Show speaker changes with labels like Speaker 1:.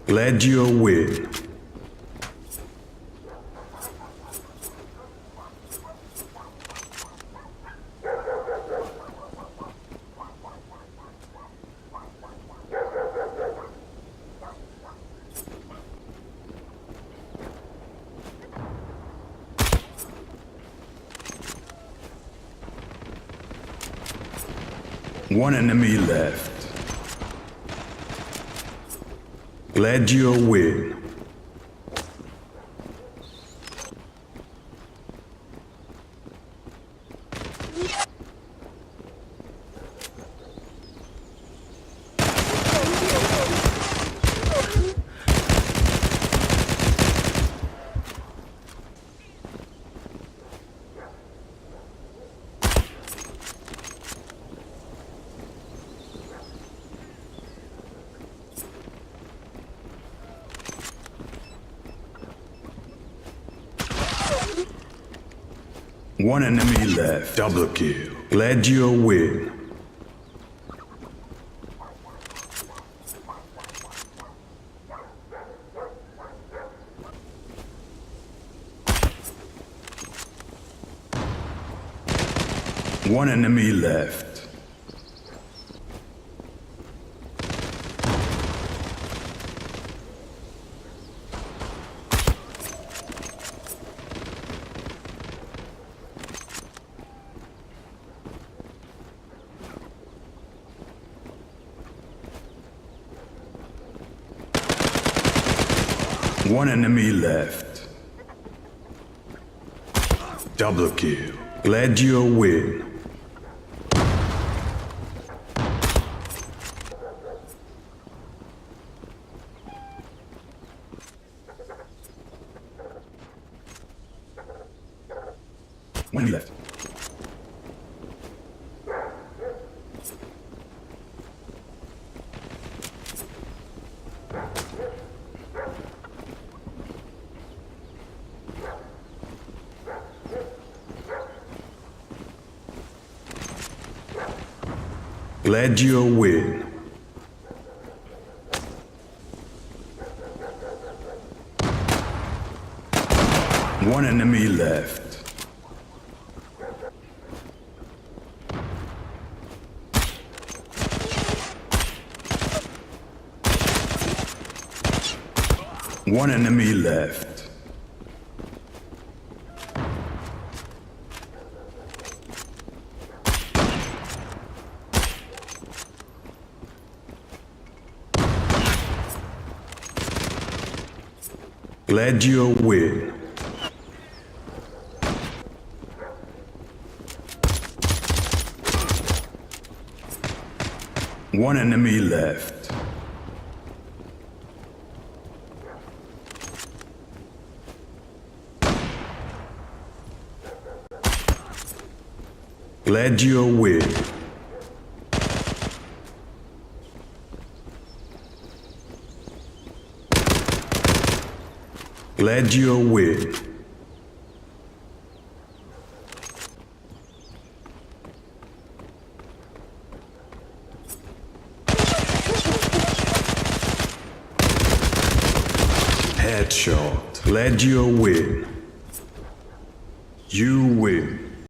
Speaker 1: Glad you'll win. One enemy left. Glad you'll win. One enemy left. Double kill. Glad you'll win. One enemy left. One enemy left. Double kill. Glad you'll win. One enemy left. Glad you'll win. One enemy left. One enemy left. Glad you'll win. One enemy left. Glad you'll win. Glad you'll win. Headshot. Glad you'll win. You win.